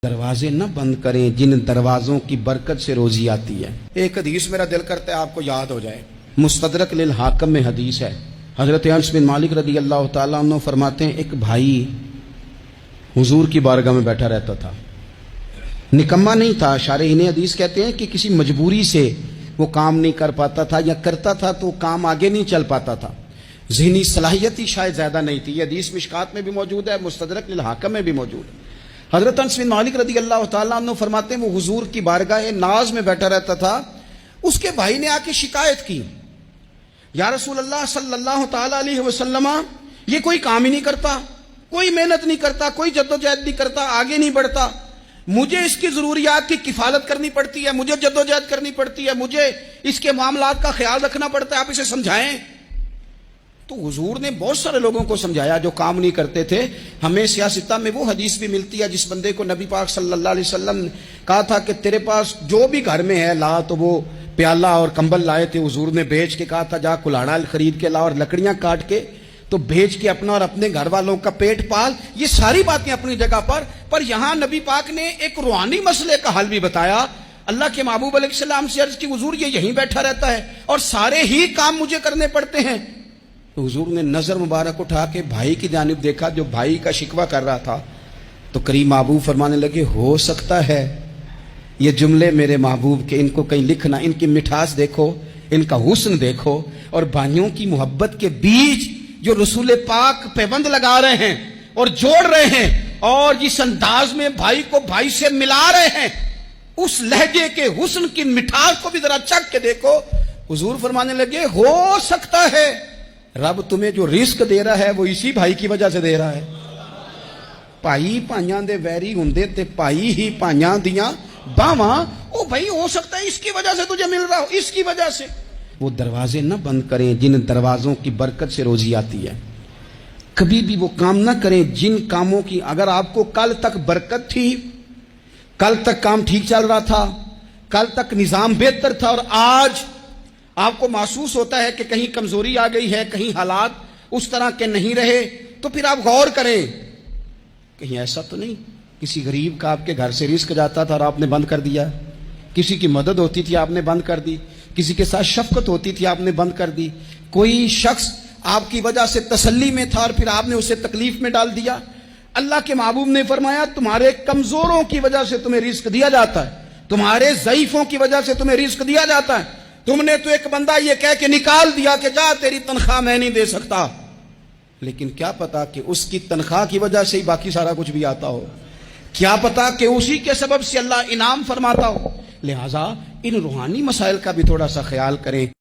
دروازے نہ بند کریں جن دروازوں کی برکت سے روزی آتی ہے۔ ایک حدیث میرا دل کرتا ہے آپ کو یاد ہو جائے، مستدرک للحاکم میں حدیث ہے۔ حضرت انس بن مالک رضی اللہ تعالیٰ عنہ فرماتے ہیں ایک بھائی حضور کی بارگاہ میں بیٹھا رہتا تھا، نکما نہیں تھا، شارحین حدیث کہتے ہیں کہ کسی مجبوری سے وہ کام نہیں کر پاتا تھا، یا کرتا تھا تو کام آگے نہیں چل پاتا تھا، ذہنی صلاحیت ہی شاید زیادہ نہیں تھی۔ یہ حدیث مشکات میں بھی موجود ہے، مستدرک للحاکم میں بھی موجود ہے۔ حضرت انس بن مالک رضی اللہ تعالیٰ عنہ فرماتے ہیں وہ حضور کی بارگاہ ناز میں بیٹھا رہتا تھا، اس کے بھائی نے آ کے شکایت کی، یا رسول اللہ صلی اللہ تعالیٰ علیہ وسلم، یہ کوئی کام ہی نہیں کرتا، کوئی محنت نہیں کرتا، کوئی جدوجہد نہیں کرتا، آگے نہیں بڑھتا، مجھے اس کی ضروریات کی کفالت کرنی پڑتی ہے، مجھے جدوجہد کرنی پڑتی ہے، مجھے اس کے معاملات کا خیال رکھنا پڑتا ہے، آپ اسے سمجھائیں۔ تو حضور نے بہت سارے لوگوں کو سمجھایا جو کام نہیں کرتے تھے۔ ہمیں سیاستہ میں وہ حدیث بھی ملتی ہے جس بندے کو نبی پاک صلی اللہ علیہ وسلم نے کہا تھا کہ تیرے پاس جو بھی گھر میں ہے لا، تو وہ پیالہ اور کمبل لائے تھے، حضور نے بیچ کے کہا تھا جا کلاڑا خرید کے لا اور لکڑیاں کاٹ کے تو بیچ کے اپنا اور اپنے گھر والوں کا پیٹ پال۔ یہ ساری باتیں اپنی جگہ پر یہاں نبی پاک نے ایک روحانی مسئلے کا حل بھی بتایا۔ اللہ کے محبوب علیہ السلام سے عرض کی حضور یہ یہیں بیٹھا رہتا ہے اور سارے ہی کام مجھے کرنے پڑتے ہیں۔ تو حضور نے نظر مبارک اٹھا کے بھائی کی جانب دیکھا جو بھائی کا شکوہ کر رہا تھا، تو کریم محبوب فرمانے لگے ہو سکتا ہے یہ جملے میرے محبوب کے ان کو کہیں لکھنا، ان کی مٹھاس دیکھو، ان کا حسن دیکھو، اور بھائیوں کی محبت کے بیج جو رسول پاک پیوند لگا رہے ہیں اور جوڑ رہے ہیں، اور جس انداز میں بھائی کو بھائی سے ملا رہے ہیں، اس لہجے کے حسن کی مٹھاس کو بھی ذرا چکھ کے دیکھو۔ حضور فرمانے لگے ہو سکتا ہے رب تمہیں جو رزق دے رہا ہے وہ اسی بھائی کی وجہ سے دے رہا ہے۔ بھائی پائیاں دے ویری ہوندے تے بھائی ہی پائیاں دیاں باواں، او بھائی ہو سکتا ہے اس کی وجہ سے تجھے مل رہا ہو، اس کی وجہ سے۔ وہ دروازے نہ بند کریں جن دروازوں کی برکت سے روزی آتی ہے۔ کبھی بھی وہ کام نہ کریں جن کاموں کی اگر آپ کو کل تک برکت تھی، کل تک کام ٹھیک چل رہا تھا، کل تک نظام بہتر تھا، اور آج آپ کو محسوس ہوتا ہے کہ کہیں کمزوری آ گئی ہے، کہیں حالات اس طرح کے نہیں رہے، تو پھر آپ غور کریں کہیں ایسا تو نہیں کسی غریب کا آپ کے گھر سے رزق جاتا تھا اور آپ نے بند کر دیا، کسی کی مدد ہوتی تھی آپ نے بند کر دی، کسی کے ساتھ شفقت ہوتی تھی آپ نے بند کر دی، کوئی شخص آپ کی وجہ سے تسلی میں تھا اور پھر آپ نے اسے تکلیف میں ڈال دیا۔ اللہ کے محبوب نے فرمایا تمہارے کمزوروں کی وجہ سے تمہیں رزق دیا جاتا ہے، تمہارے ضعیفوں کی وجہ سے تمہیں رزق دیا جاتا ہے۔ تم نے تو ایک بندہ یہ کہہ کے نکال دیا کہ جا تیری تنخواہ میں نہیں دے سکتا، لیکن کیا پتا کہ اس کی تنخواہ کی وجہ سے ہی باقی سارا کچھ بھی آتا ہو، کیا پتا کہ اسی کے سبب سے اللہ انعام فرماتا ہو۔ لہٰذا ان روحانی مسائل کا بھی تھوڑا سا خیال کریں۔